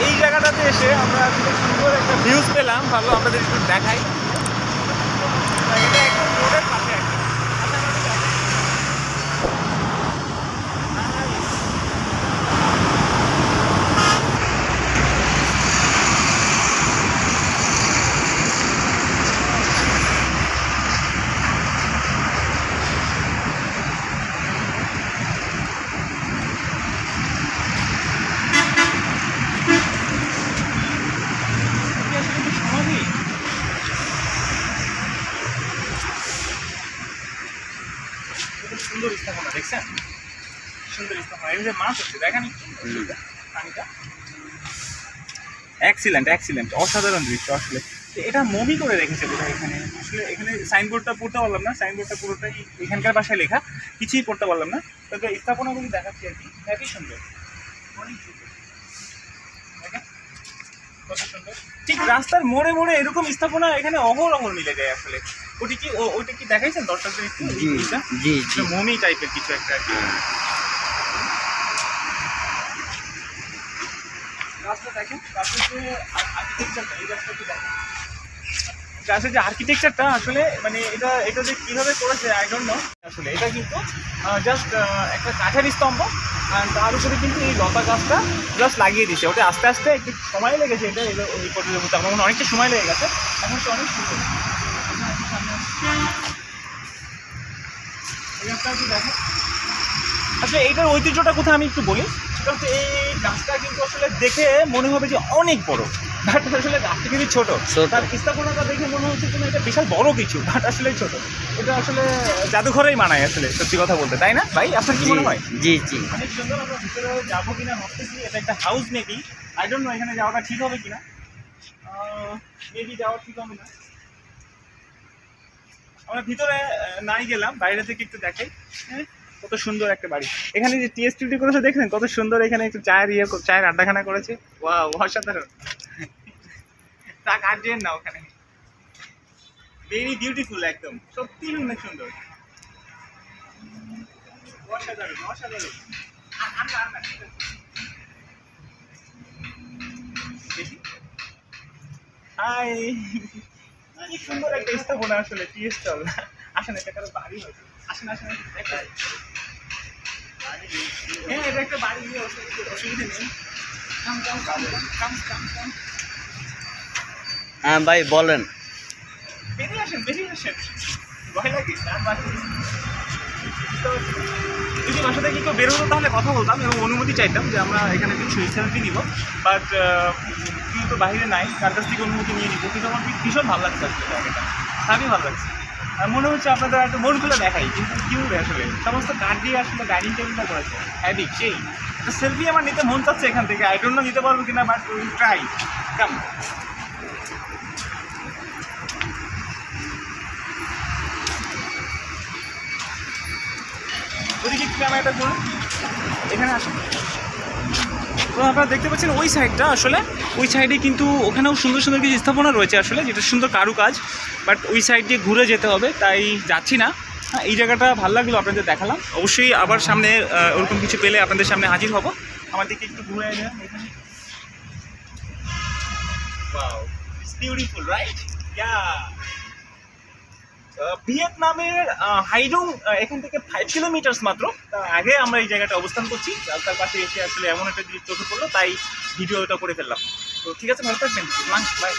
এই জায়গাটাতে এসে আমরা খুব সুন্দর একটা ভিউজ পেলাম, ভাবলাম আপনাদের একটু দেখাই। এটা একদম রোডের পাশে একদম। সুন্দর স্থাপনা দেখছেন, সুন্দর স্থাপনা। এই যে মাছ হচ্ছে দেখেন পানিটা, এক্সিলেন্ট এক্সিলেন্ট, অসাধারণ দৃশ্য আসলে। এটা মুভি করে রেখেছে বোধহয় এখানে। আসলে এখানে সাইনবোর্ডটা পড়তে পারলাম না, সাইনবোর্ডটা পুরোটাই এখানকার ভাষায় লেখা, কিছুই পড়তে পারলাম না। তবে স্থাপনাগুলি দেখাচ্ছি আর কি, হেবি সুন্দর, অনেক সুন্দর, কত সুন্দর। ঠিক রাস্তার মোড়ে মোড়ে এরকম স্থাপনা এখানে অহরহ মিলে যায় আসলে। ওইটা কি দেখাইছেন দর্শকদের একটু? মমি টাইপের কিছু একটা আর কি। রাস্তা দেখেন, রাস্তার যে আর্কিটেকচারটা, এই রাস্তাটি দেখেন, গাছের যে আর্কিটেকচারটা আসলে মানে এটা যে কীভাবে করেছে আই ডোন্ট নো। আসলে এটা কিন্তু জাস্ট একটা কাঠের স্তম্ভ, আর তার উপরে কিন্তু এই লতা গাছটা জাস্ট লাগিয়ে দিচ্ছে। ওটা আস্তে আস্তে একটু সময় লেগেছে, এটা ওই প্রতিযোগিতা আমার মনে অনেকটা সময় লেগে গেছে। এখন তো অনেক সুন্দর এই গাছটা কি দেখেন। আসলে এইটার ঐতিহ্যটা কোথায় আমি একটু বলি, সেটা হচ্ছে এই গাছটা কিন্তু আসলে দেখে মনে হবে যে অনেক বড়, বাট আসলে গাছটা কিন্তু ছোট। তার স্থাপনাটা দেখে মনে হচ্ছে যে এটা বিশাল বড় কিছু, বাট আসলে ছোট। এটা আসলে জাদুঘরেই মানায় আসলে, সত্যি কথা বলতে, তাই না ভাই? আপনার কি মনে হয়? জি জি, অনেক সুন্দর। আমরা ভিতরে যাবো কিনা ভাবতেছি, এটা একটা house maybe, I don't know এখানে যাওয়াটা ঠিক হবে কিনা, মেবি যাওয়া ঠিক হবে না। আমরা ভিতরে নাই গেলাম, বাইরে থেকে একটু দেখাই। হ্যাঁ, কত সুন্দর একটা বাড়ি। এখানে যে টি স্টুডিও করেছে দেখলেন, কত সুন্দর। এখানে একটু চায়ের আড্ডাখানা করেছে, ওয়াও অসাধারণ। তা গার্জেন না ওখানে, ভেরি বিউটিফুল, একদম সত্যি অনেক সুন্দর, অসাধারণ অসাধারণ। হাই, কি সুন্দর একটা স্থাপনা আসলে, টি স্টল। আসেন, এটা কারো বাড়ি হয়েছে, আসেন আসেন। হ্যাঁ, এটা একটা বাড়ি, অসুবিধা নেই। হ্যাঁ ভাই বলেন। বেরিয়ে আসেন, বেরিয়ে আসেন, ভয় লাগে। যদি বাসা থেকে কেউ বের হতো তাহলে কথা বলতাম এবং অনুমতি চাইতাম যে আমরা এখানে কিছু সেলফি নিব, বাট কেউ তো বাইরে নাই, কার কাছ থেকে অনুমতি নিয়ে নিব। কিন্তু আমার ভীষণ ভালো লাগছে আসলে জায়গাটা, খুবই ভালো লাগছে। আর মনে হচ্ছে আপনাদের একটা মন খুলে দেখাই, কিন্তু কী হবে আসলে সমস্ত কাঠ দিয়ে আসলে ডাইনিং টেবিলটা করেছে, হ্যাভি সেই। একটা সেলফি আমার নিতে মন চাচ্ছে এখান থেকে, আই ডোন্ট নো নিতে পারবো কিনা, বাট উইল ট্রাই। কাম, ওদিকে ক্যামেরাটা করুন, এখানে আসুন। তো আপনারা দেখতে পাচ্ছেন ওই সাইডটা, আসলে ওই সাইডে কিন্তু ওখানেও সুন্দর সুন্দর কিছু স্থাপনা রয়েছে আসলে, যেটা সুন্দর কারুকাজ, বাট ওই সাইড দিয়ে ঘুরে যেতে হবে, তাই যাচ্ছি না। হ্যাঁ, এই জায়গাটা ভালো লাগলো, আপনাদের দেখালাম। অবশ্যই আবার সামনে ওরকম কিছু পেলে আপনাদের সামনে হাজির হব। আমার দিকে একটু ঘুরে যান এখানে। Wow, it's beautiful right? Yeah, ভিয়েতনামের হাইডং এখান থেকে 5 কিলোমিটার মাত্র। তার আগে আমরা এই জায়গাটা অবস্থান করছি, রাস্তার পাশে এসে আসলে এমন একটা জিনিস চোখে পড়লো, তাই ভিডিওটা করে ফেললাম। তো ঠিক আছে, ভালো থাকবেন, বাই।